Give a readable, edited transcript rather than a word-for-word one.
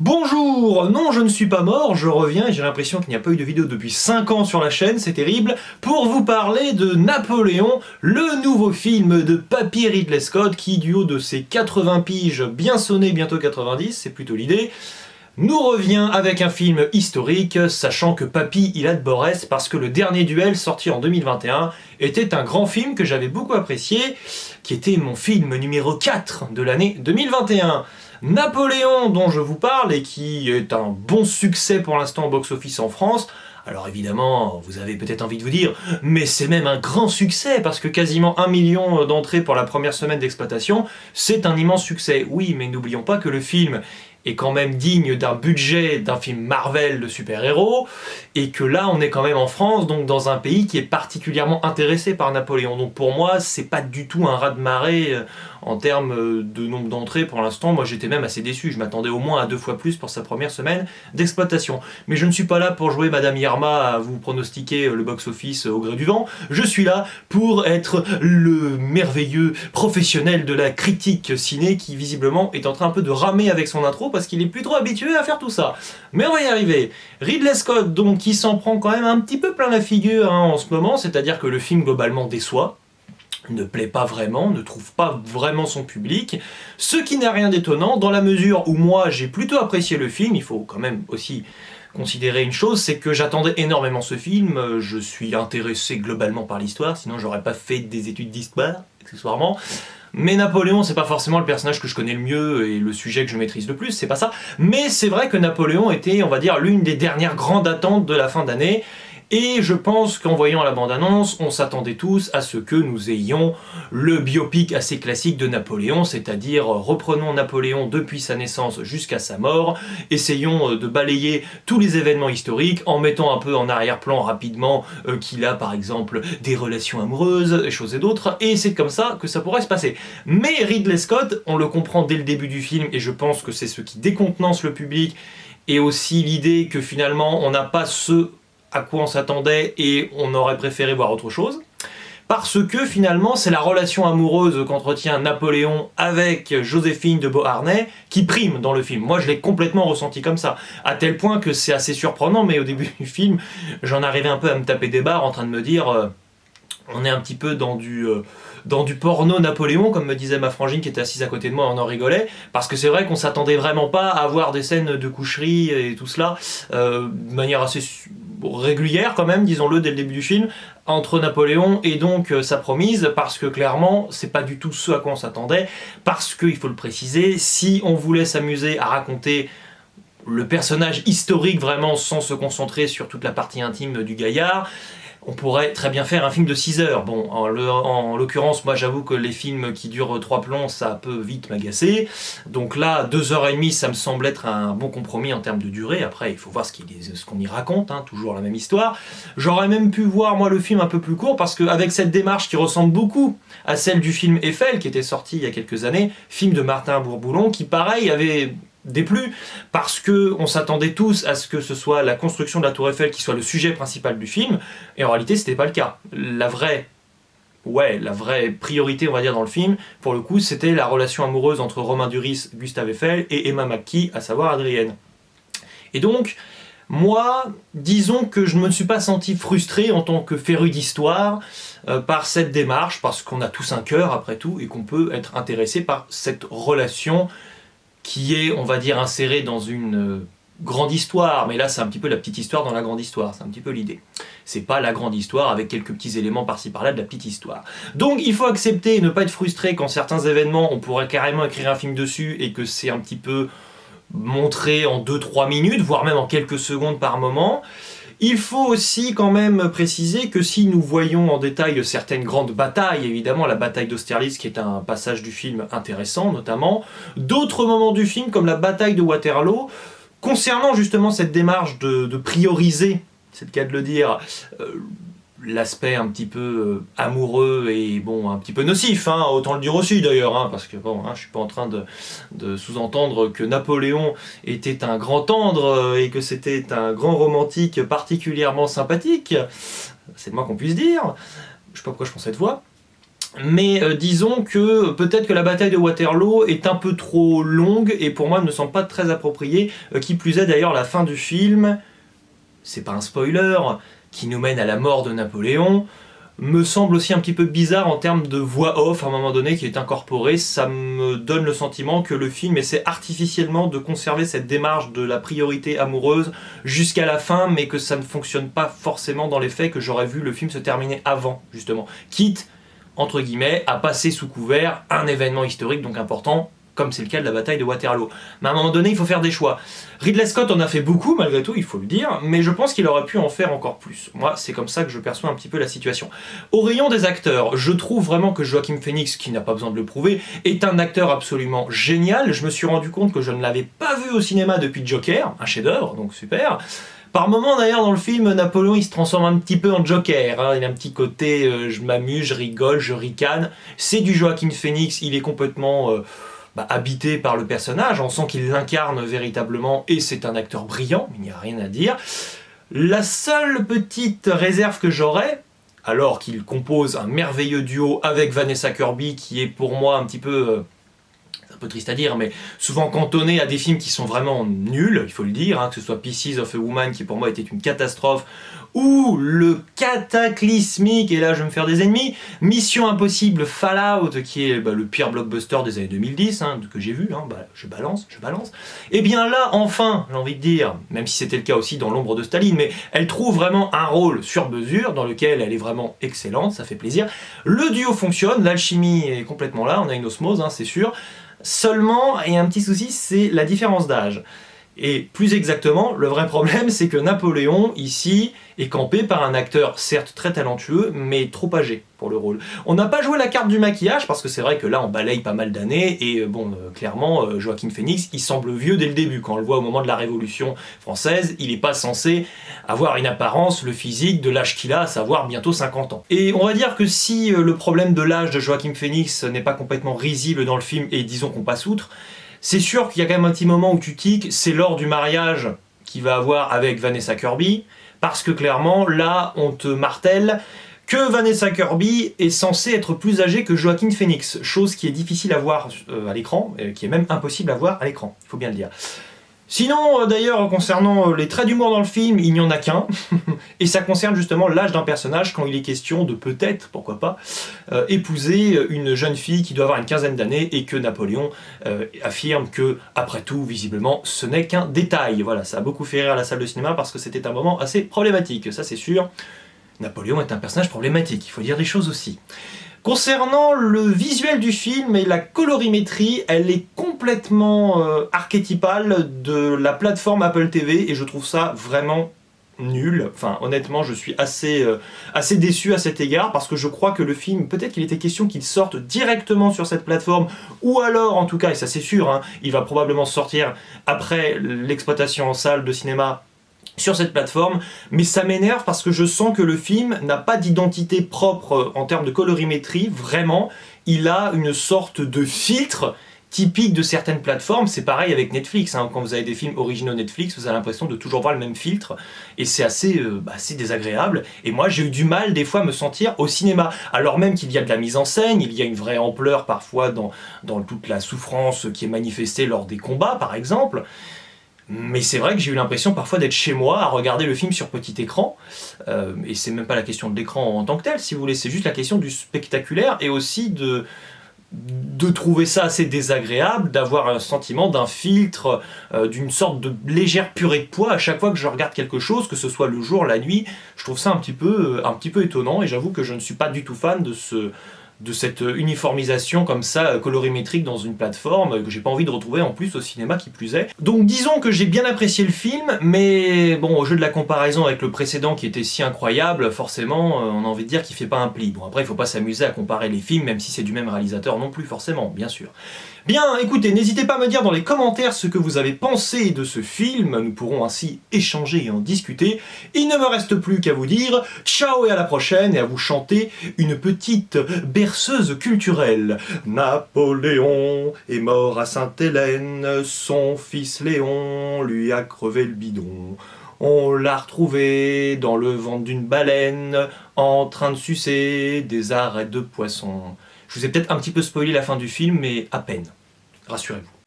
Bonjour! Non, je ne suis pas mort, je reviens et j'ai l'impression qu'il n'y a pas eu de vidéo depuis 5 ans sur la chaîne, c'est terrible, pour vous parler de Napoléon, le nouveau film de Papy Ridley Scott qui, du haut de ses 80 piges bien sonnées, bientôt 90, c'est plutôt l'idée, nous revient avec un film historique, sachant que Papy il a de Borès parce que le dernier duel sorti en 2021 était un grand film que j'avais beaucoup apprécié, qui était mon film numéro 4 de l'année 2021. Napoléon dont je vous parle et qui est un bon succès pour l'instant au box-office en France. Alors évidemment, vous avez peut-être envie de vous dire, mais c'est même un grand succès parce que quasiment 1 million d'entrées pour la première semaine d'exploitation, c'est un immense succès. Oui, mais n'oublions pas que le film est quand même digne d'un budget d'un film Marvel de super-héros, et que là on est quand même en France, donc dans un pays qui est particulièrement intéressé par Napoléon. Donc pour moi, c'est pas du tout un raz-de-marée en termes de nombre d'entrées pour l'instant. Moi j'étais même assez déçu, je m'attendais au moins à 2 fois plus pour sa première semaine d'exploitation. Mais je ne suis pas là pour jouer Madame Irma à vous pronostiquer le box-office au gré du vent, je suis là pour être le merveilleux professionnel de la critique ciné qui visiblement est en train un peu de ramer avec son intro parce qu'il est plus trop habitué à faire tout ça. Mais on va y arriver. Ridley Scott, donc, qui s'en prend quand même un petit peu plein la figure en ce moment, c'est-à-dire que le film globalement déçoit, ne plaît pas vraiment, ne trouve pas vraiment son public, ce qui n'a rien d'étonnant dans la mesure où moi j'ai plutôt apprécié le film. Il faut quand même aussi considérer une chose, c'est que j'attendais énormément ce film, je suis intéressé globalement par l'histoire, sinon j'aurais pas fait des études d'histoire, accessoirement. Mais Napoléon, c'est pas forcément le personnage que je connais le mieux et le sujet que je maîtrise le plus, c'est pas ça. Mais c'est vrai que Napoléon était, on va dire, l'une des dernières grandes attentes de la fin d'année. Et je pense qu'en voyant la bande-annonce, on s'attendait tous à ce que nous ayons le biopic assez classique de Napoléon, c'est-à-dire reprenons Napoléon depuis sa naissance jusqu'à sa mort, essayons de balayer tous les événements historiques en mettant un peu en arrière-plan rapidement qu'il a par exemple des relations amoureuses, et choses et d'autres, et c'est comme ça que ça pourrait se passer. Mais Ridley Scott, on le comprend dès le début du film, et je pense que c'est ce qui décontenance le public, et aussi l'idée que finalement on n'a pas ce à quoi on s'attendait et on aurait préféré voir autre chose, parce que finalement c'est la relation amoureuse qu'entretient Napoléon avec Joséphine de Beauharnais qui prime dans le film. Moi je l'ai complètement ressenti comme ça, à tel point que c'est assez surprenant, mais au début du film j'en arrivais un peu à me taper des barres en train de me dire on est un petit peu dans du porno Napoléon, comme me disait ma frangine qui était assise à côté de moi, on en rigolait, parce que c'est vrai qu'on s'attendait vraiment pas à avoir des scènes de coucherie et tout cela, de manière assez régulière quand même, disons-le, dès le début du film, entre Napoléon et donc sa promise, parce que clairement, c'est pas du tout ce à quoi on s'attendait, parce qu'il faut le préciser, si on voulait s'amuser à raconter le personnage historique vraiment sans se concentrer sur toute la partie intime du gaillard, on pourrait très bien faire un film de 6 heures. Bon, en l'occurrence, moi j'avoue que les films qui durent 3 plombs, ça peut vite m'agacer. Donc là, 2h30, ça me semble être un bon compromis en termes de durée. Après, il faut voir ce qu'on y raconte, hein, toujours la même histoire. J'aurais même pu voir, moi, le film un peu plus court, parce qu'avec cette démarche qui ressemble beaucoup à celle du film Eiffel, qui était sorti il y a quelques années, film de Martin Bourboulon, qui pareil avait déplu, parce que on s'attendait tous à ce que ce soit la construction de la Tour Eiffel qui soit le sujet principal du film, et en réalité c'était pas le cas. La vraie priorité, on va dire, dans le film, pour le coup, c'était la relation amoureuse entre Romain Duris, Gustave Eiffel, et Emma McKee, à savoir Adrienne. Et donc, moi, disons que je ne me suis pas senti frustré en tant que féru d'histoire par cette démarche, parce qu'on a tous un cœur après tout, et qu'on peut être intéressé par cette relation qui est, on va dire, inséré dans une grande histoire, mais là c'est un petit peu la petite histoire dans la grande histoire, c'est un petit peu l'idée. C'est pas la grande histoire avec quelques petits éléments par-ci par-là de la petite histoire. Donc il faut accepter et ne pas être frustré quand certains événements, on pourrait carrément écrire un film dessus et que c'est un petit peu montré en 2-3 minutes, voire même en quelques secondes par moment. Il faut aussi quand même préciser que si nous voyons en détail certaines grandes batailles, évidemment la bataille d'Austerlitz qui est un passage du film intéressant notamment, d'autres moments du film comme la bataille de Waterloo, concernant justement cette démarche de prioriser, c'est le cas de le dire, l'aspect un petit peu amoureux et bon, un petit peu nocif, hein, autant le dire aussi d'ailleurs, hein, parce que bon, hein, je suis pas en train de sous-entendre que Napoléon était un grand tendre et que c'était un grand romantique particulièrement sympathique, c'est le moins qu'on puisse dire, je sais pas pourquoi je prends cette voix. Mais disons que peut-être que la bataille de Waterloo est un peu trop longue et pour moi ne me semble pas très appropriée. Qui plus est d'ailleurs, la fin du film, c'est pas un spoiler, qui nous mène à la mort de Napoléon, me semble aussi un petit peu bizarre en termes de voix off à un moment donné qui est incorporée. Ça me donne le sentiment que le film essaie artificiellement de conserver cette démarche de la priorité amoureuse jusqu'à la fin, mais que ça ne fonctionne pas forcément dans les faits, que j'aurais vu le film se terminer avant, justement. Quitte, entre guillemets, à passer sous couvert un événement historique donc important, comme c'est le cas de la bataille de Waterloo. Mais à un moment donné, il faut faire des choix. Ridley Scott en a fait beaucoup, malgré tout, il faut le dire, mais je pense qu'il aurait pu en faire encore plus. Moi, c'est comme ça que je perçois un petit peu la situation. Au rayon des acteurs, je trouve vraiment que Joaquin Phoenix, qui n'a pas besoin de le prouver, est un acteur absolument génial. Je me suis rendu compte que je ne l'avais pas vu au cinéma depuis Joker, un chef-d'œuvre, donc super. Par moments d'ailleurs dans le film, Napoléon il se transforme un petit peu en Joker, hein. Il a un petit côté je m'amuse, je rigole, je ricane. C'est du Joaquin Phoenix, il est complètement habité par le personnage, on sent qu'il l'incarne véritablement et c'est un acteur brillant, il n'y a rien à dire. La seule petite réserve que j'aurais, alors qu'il compose un merveilleux duo avec Vanessa Kirby qui est pour moi un petit peu... un peu triste à dire, mais souvent cantonné à des films qui sont vraiment nuls, il faut le dire, hein, que ce soit Pieces of a Woman qui pour moi était une catastrophe, ou le cataclysmique, et là je vais me faire des ennemis, Mission Impossible Fallout, qui est le pire blockbuster des années 2010, hein, que j'ai vu, hein, je balance. Et bien là, enfin, j'ai envie de dire, même si c'était le cas aussi dans L'ombre de Staline, mais elle trouve vraiment un rôle sur mesure, dans lequel elle est vraiment excellente, ça fait plaisir. Le duo fonctionne, l'alchimie est complètement là, on a une osmose, hein, c'est sûr. Seulement, il y a un petit souci, c'est la différence d'âge. Et plus exactement, le vrai problème, c'est que Napoléon, ici, est campé par un acteur certes très talentueux, mais trop âgé pour le rôle. On n'a pas joué la carte du maquillage, parce que c'est vrai que là, on balaye pas mal d'années, et clairement, Joaquin Phoenix, il semble vieux dès le début. Quand on le voit au moment de la Révolution française, il n'est pas censé avoir une apparence, le physique de l'âge qu'il a, à savoir bientôt 50 ans. Et on va dire que si le problème de l'âge de Joaquin Phoenix n'est pas complètement risible dans le film, et disons qu'on passe outre, c'est sûr qu'il y a quand même un petit moment où tu tiques, c'est lors du mariage qu'il va avoir avec Vanessa Kirby, parce que clairement, là, on te martèle que Vanessa Kirby est censée être plus âgée que Joaquin Phoenix, chose qui est difficile à voir à l'écran, qui est même impossible à voir à l'écran, il faut bien le dire. Sinon, d'ailleurs, concernant les traits d'humour dans le film, il n'y en a qu'un, et ça concerne justement l'âge d'un personnage quand il est question de peut-être, pourquoi pas, épouser une jeune fille qui doit avoir une quinzaine d'années et que Napoléon affirme que, après tout, visiblement, ce n'est qu'un détail. Voilà, ça a beaucoup fait rire à la salle de cinéma parce que c'était un moment assez problématique, ça c'est sûr. Napoléon est un personnage problématique, il faut dire des choses aussi. Concernant le visuel du film et la colorimétrie, elle est complètement archétypale de la plateforme Apple TV et je trouve ça vraiment nul. Enfin, honnêtement, je suis assez déçu à cet égard parce que je crois que le film, peut-être qu'il était question qu'il sorte directement sur cette plateforme ou alors, en tout cas, et ça c'est sûr, hein, il va probablement sortir après l'exploitation en salle de cinéma sur cette plateforme, mais ça m'énerve parce que je sens que le film n'a pas d'identité propre en termes de colorimétrie, vraiment, il a une sorte de filtre typique de certaines plateformes, c'est pareil avec Netflix, hein. Quand vous avez des films originaux Netflix, vous avez l'impression de toujours voir le même filtre, et c'est assez désagréable, et moi j'ai eu du mal des fois à me sentir au cinéma, alors même qu'il y a de la mise en scène, il y a une vraie ampleur parfois dans toute la souffrance qui est manifestée lors des combats par exemple. Mais c'est vrai que j'ai eu l'impression parfois d'être chez moi à regarder le film sur petit écran, et c'est même pas la question de l'écran en tant que tel, si vous voulez, c'est juste la question du spectaculaire et aussi de trouver ça assez désagréable, d'avoir un sentiment d'un filtre, d'une sorte de légère purée de poids à chaque fois que je regarde quelque chose, que ce soit le jour, la nuit. Je trouve ça un petit peu étonnant et j'avoue que je ne suis pas du tout fan de cette uniformisation comme ça, colorimétrique dans une plateforme, que j'ai pas envie de retrouver en plus au cinéma qui plus est. Donc disons que j'ai bien apprécié le film, mais bon, au jeu de la comparaison avec le précédent qui était si incroyable, forcément, on a envie de dire qu'il fait pas un pli. Bon après, il faut pas s'amuser à comparer les films, même si c'est du même réalisateur non plus, forcément, bien sûr. Bien, écoutez, n'hésitez pas à me dire dans les commentaires ce que vous avez pensé de ce film, nous pourrons ainsi échanger et en discuter. Il ne me reste plus qu'à vous dire ciao et à la prochaine, et à vous chanter une petite berceuse culturelle. Napoléon est mort à Sainte-Hélène, son fils Léon lui a crevé le bidon. On l'a retrouvé dans le ventre d'une baleine, en train de sucer des arêtes de poisson. Je vous ai peut-être un petit peu spoilé la fin du film, mais à peine. Rassurez-vous.